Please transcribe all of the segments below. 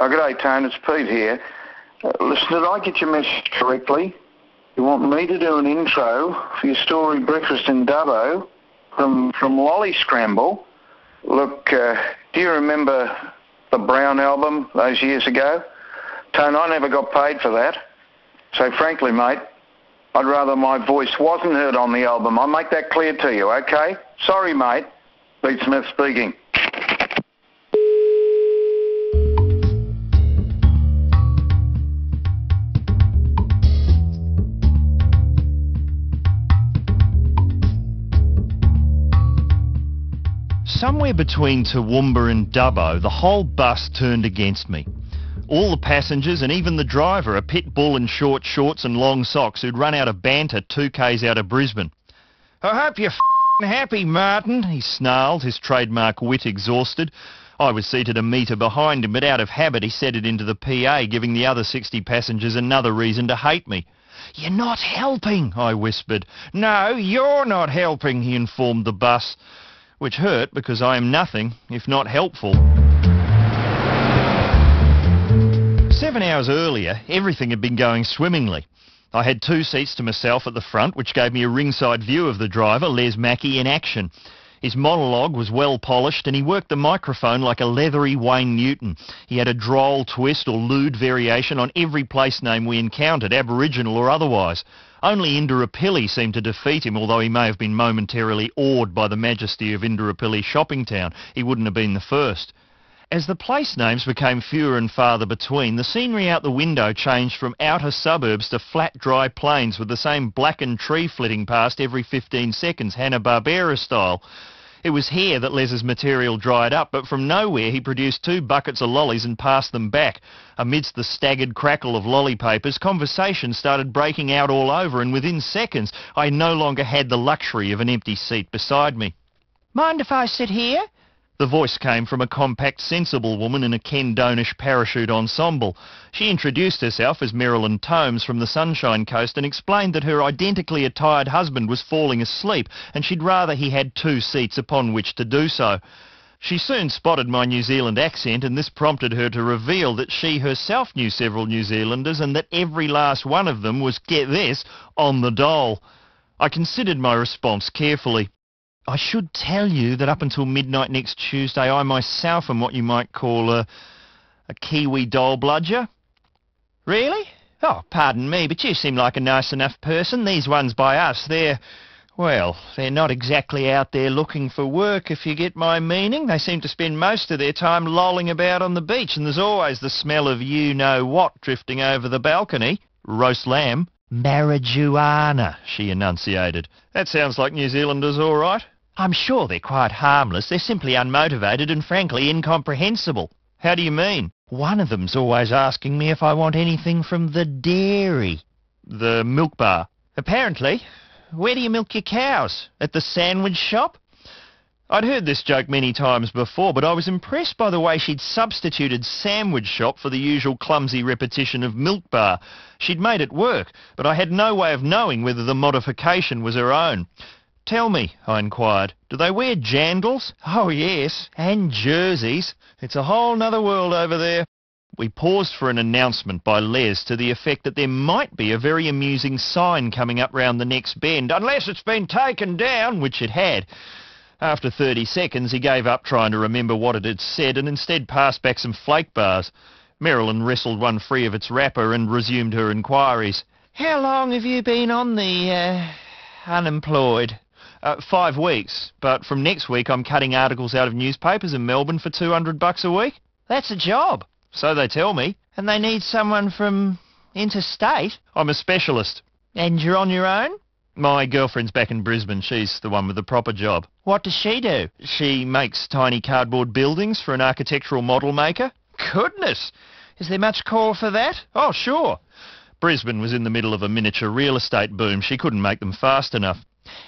Oh, good day, Tone. It's Pete here. Listen, did I get your message correctly? You want me to do an intro for your story Breakfast in Dubbo from Lolly Scramble? Look, do you remember the Brown album those years ago? Tone, I never got paid for that. So frankly, mate, I'd rather my voice wasn't heard on the album. I'll make that clear to you, okay? Sorry, mate. Pete Smith speaking. Somewhere between Toowoomba and Dubbo, the whole bus turned against me. All the passengers and even the driver, a pit bull in short shorts and long socks who'd run out of banter 2 k's out of Brisbane. "I hope you're happy, Martin," he snarled, his trademark wit exhausted. I was seated a metre behind him, but out of habit he said it into the PA, giving the other 60 passengers another reason to hate me. "You're not helping," I whispered. "No, you're not helping," he informed the bus, which hurt because I am nothing if not helpful. 7 hours earlier, everything had been going swimmingly. I had 2 seats to myself at the front, which gave me a ringside view of the driver, Les Mackey, in action. His monologue was well polished and he worked the microphone like a leathery Wayne Newton. He had a droll twist or lewd variation on every place name we encountered, Aboriginal or otherwise. Only Indooroopilly seemed to defeat him, although he may have been momentarily awed by the majesty of Indooroopilly shopping town. He wouldn't have been the first. As the place names became fewer and farther between, the scenery out the window changed from outer suburbs to flat, dry plains with the same blackened tree flitting past every 15 seconds, Hanna-Barbera style. It was here that Les's material dried up, but from nowhere he produced 2 buckets of lollies and passed them back. Amidst the staggered crackle of lolly papers, conversation started breaking out all over, and within seconds I no longer had the luxury of an empty seat beside me. "Mind if I sit here?" The voice came from a compact, sensible woman in a Ken Donish parachute ensemble. She introduced herself as Marilyn Tomes from the Sunshine Coast and explained that her identically attired husband was falling asleep and she'd rather he had 2 seats upon which to do so. She soon spotted my New Zealand accent, and this prompted her to reveal that she herself knew several New Zealanders and that every last one of them was, get this, on the dole. I considered my response carefully. "I should tell you that up until midnight next Tuesday I myself am what you might call a Kiwi dole bludger." "Really? Oh, pardon me, but you seem like a nice enough person. These ones by us, they're not exactly out there looking for work, if you get my meaning. They seem to spend most of their time lolling about on the beach, and there's always the smell of you-know-what drifting over the balcony." "Roast lamb." "Marijuana," she enunciated. "That sounds like New Zealanders, all right." "I'm sure they're quite harmless. They're simply unmotivated and frankly incomprehensible." "How do you mean?" "One of them's always asking me if I want anything from the dairy." "The milk bar?" "Apparently. Where do you milk your cows? At the sandwich shop?" I'd heard this joke many times before, but I was impressed by the way she'd substituted sandwich shop for the usual clumsy repetition of milk bar. She'd made it work, but I had no way of knowing whether the modification was her own. "Tell me," I inquired, "do they wear jandals?" "Oh yes, and jerseys. It's a whole nother world over there." We paused for an announcement by Les to the effect that there might be a very amusing sign coming up round the next bend, unless it's been taken down, which it had. After 30 seconds he gave up trying to remember what it had said and instead passed back some flake bars. Marilyn wrestled one free of its wrapper and resumed her inquiries. "How long have you been on the, unemployed?" 5 weeks, but from next week I'm cutting articles out of newspapers in Melbourne for $200 a week." "That's a job." "So they tell me." "And they need someone from interstate?" "I'm a specialist." "And you're on your own?" "My girlfriend's back in Brisbane. She's the one with the proper job." "What does she do?" "She makes tiny cardboard buildings for an architectural model maker." "Goodness! Is there much call for that?" "Oh, sure." Brisbane was in the middle of a miniature real estate boom. She couldn't make them fast enough.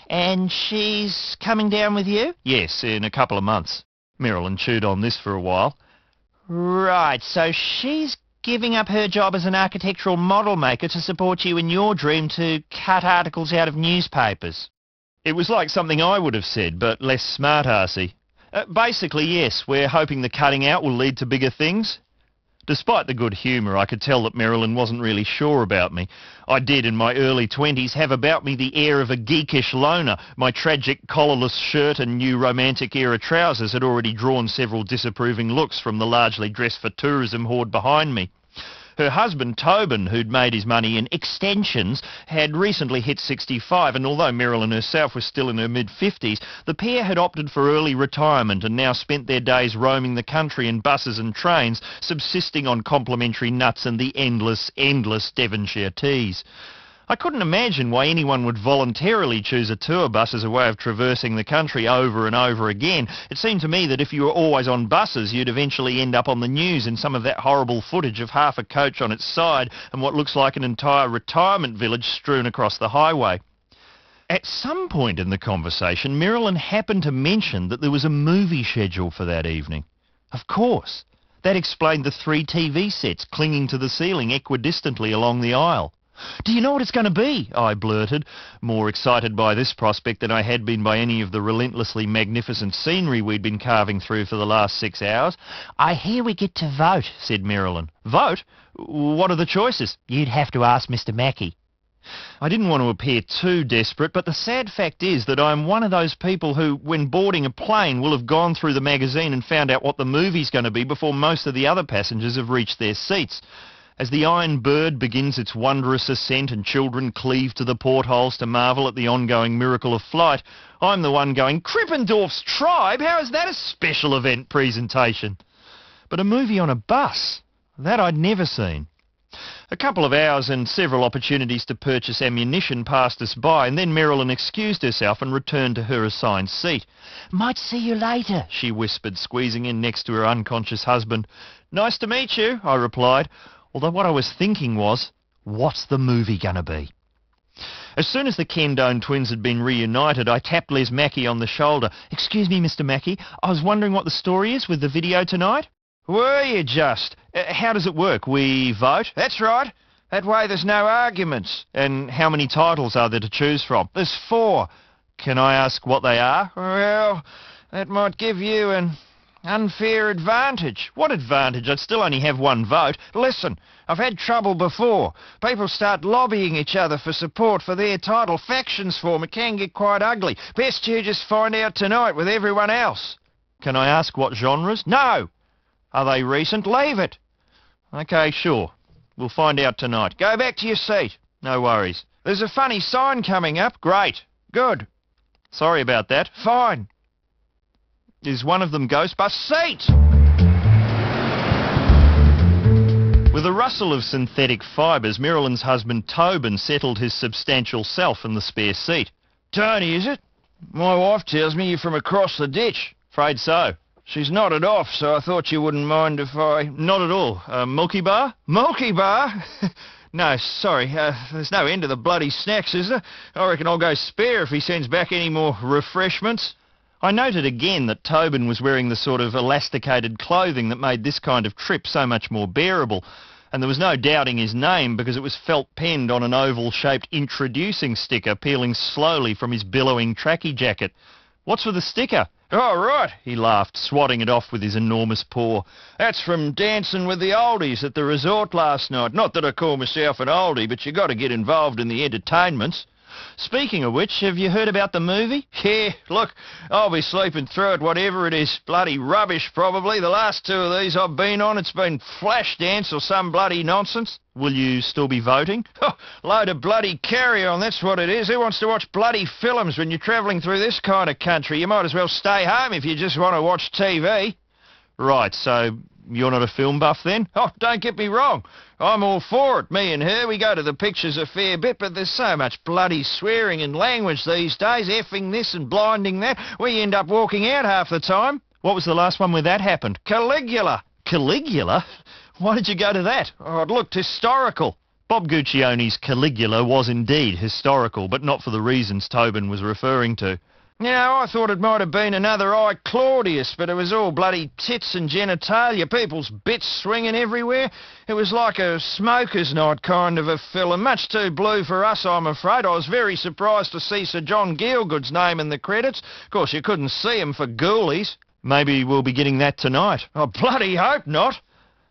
"And she's coming down with you?" "Yes, in a couple of months." Marilyn chewed on this for a while. "Right, so she's giving up her job as an architectural model maker to support you in your dream to cut articles out of newspapers." It was like something I would have said, but less smart-arsey. Basically, yes, we're hoping the cutting out will lead to bigger things." Despite the good humour, I could tell that Marilyn wasn't really sure about me. I did, in my early 20s, have about me the air of a geekish loner. My tragic collarless shirt and new romantic-era trousers had already drawn several disapproving looks from the largely dressed-for-tourism horde behind me. Her husband, Tobin, who'd made his money in extensions, had recently hit 65, and although Marilyn herself was still in her mid-50s, the pair had opted for early retirement and now spent their days roaming the country in buses and trains, subsisting on complimentary nuts and the endless Devonshire teas. I couldn't imagine why anyone would voluntarily choose a tour bus as a way of traversing the country over and over again. It seemed to me that if you were always on buses, you'd eventually end up on the news in some of that horrible footage of half a coach on its side and what looks like an entire retirement village strewn across the highway. At some point in the conversation, Marilyn happened to mention that there was a movie schedule for that evening. Of course. That explained the 3 TV sets clinging to the ceiling equidistantly along the aisle. "Do you know what it's going to be?" I blurted, more excited by this prospect than I had been by any of the relentlessly magnificent scenery we'd been carving through for the last 6 hours. "I hear we get to vote," said Marilyn. "Vote? What are the choices?" "You'd have to ask Mr. Mackey." I didn't want to appear too desperate, but the sad fact is that I'm one of those people who, when boarding a plane, will have gone through the magazine and found out what the movie's going to be before most of the other passengers have reached their seats. As the Iron Bird begins its wondrous ascent and children cleave to the portholes to marvel at the ongoing miracle of flight, I'm the one going, "Krippendorf's Tribe? How is that a special event presentation?" But a movie on a bus? That I'd never seen. A couple of hours and several opportunities to purchase ammunition passed us by, and then Marilyn excused herself and returned to her assigned seat. "Might see you later," she whispered, squeezing in next to her unconscious husband. "Nice to meet you," I replied. Although what I was thinking was, what's the movie going to be? As soon as the Kendone twins had been reunited, I tapped Les Mackey on the shoulder. "Excuse me, Mr. Mackey, I was wondering what the story is with the video tonight?" "Were you just? How does it work? We vote?" "That's right. That way there's no arguments." "And how many titles are there to choose from?" "There's 4. "Can I ask what they are?" "Well, that might give you an unfair advantage." "What advantage? I'd still only have 1 vote. Listen, I've had trouble before. People start lobbying each other for support for their title. Factions form. It can get quite ugly. Best you just find out tonight with everyone else." "Can I ask what genres?" "No." "Are they recent?" "Leave it." "OK, sure. We'll find out tonight." "Go back to your seat." "No worries." "There's a funny sign coming up." "Great. Good." "Sorry about that." "Fine." "Is one of them Ghostbusters?" "Seat!" With a rustle of synthetic fibres, Marilyn's husband Tobin settled his substantial self in the spare seat. "Tony, is it? My wife tells me you're from across the ditch." "Afraid so." "She's nodded off, so I thought you wouldn't mind if I—" "Not at all. Milky Bar?" "Milky Bar? No, sorry. There's no end to the bloody snacks, is there? I reckon I'll go spare if he sends back any more refreshments." I noted again that Tobin was wearing the sort of elasticated clothing that made this kind of trip so much more bearable, and there was no doubting his name because it was felt-penned on an oval-shaped introducing sticker peeling slowly from his billowing trackie jacket. "What's with the sticker?" "Oh, right," he laughed, swatting it off with his enormous paw. "That's from dancing with the oldies at the resort last night. Not that I call myself an oldie, but you got to get involved in the entertainments." "Speaking of which, have you heard about the movie?" "Yeah, look, I'll be sleeping through it, whatever it is. Bloody rubbish, probably. The last 2 of these I've been on, it's been Flashdance or some bloody nonsense." "Will you still be voting?" "Oh, load of bloody carry-on, that's what it is. Who wants to watch bloody films when you're travelling through this kind of country? You might as well stay home if you just want to watch TV." "Right, so you're not a film buff then?" "Oh, don't get me wrong. I'm all for it. Me and her, we go to the pictures a fair bit, but there's so much bloody swearing and language these days, effing this and blinding that, we end up walking out half the time." "What was the last one where that happened?" "Caligula." "Caligula? Why did you go to that?" "Oh, it looked historical." Bob Guccioni's Caligula was indeed historical, but not for the reasons Tobin was referring to. You know, I thought it might have been another I, Claudius, but it was all bloody tits and genitalia, people's bits swinging everywhere. It was like a smoker's night kind of a film, much too blue for us, I'm afraid. I was very surprised to see Sir John Gielgud's name in the credits. Of course, you couldn't see him for ghoulies. Maybe we'll be getting that tonight. I bloody hope not.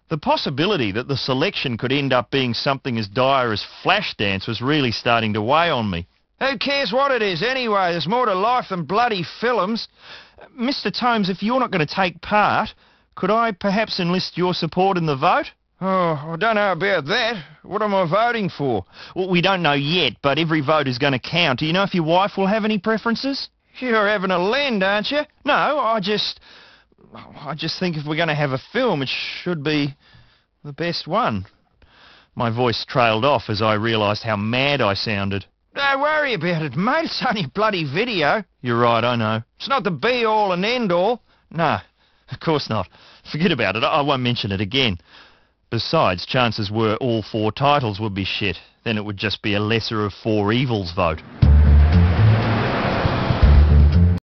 The possibility that the selection could end up being something as dire as Flashdance was really starting to weigh on me. Who cares what it is anyway? There's more to life than bloody films. Mr. Tomes, if you're not going to take part, could I perhaps enlist your support in the vote? Oh, I don't know about that. What am I voting for? Well, we don't know yet, but every vote is going to count. Do you know if your wife will have any preferences? You're having a lend, aren't you? No, I just think if we're going to have a film, it should be the best one. My voice trailed off as I realised how mad I sounded. Don't worry about it, mate. It's only a bloody video. You're right, I know. It's not the be-all and end-all. No, of course not. Forget about it. I won't mention it again. Besides, chances were all 4 titles would be shit. Then it would just be a lesser of 4 evils vote.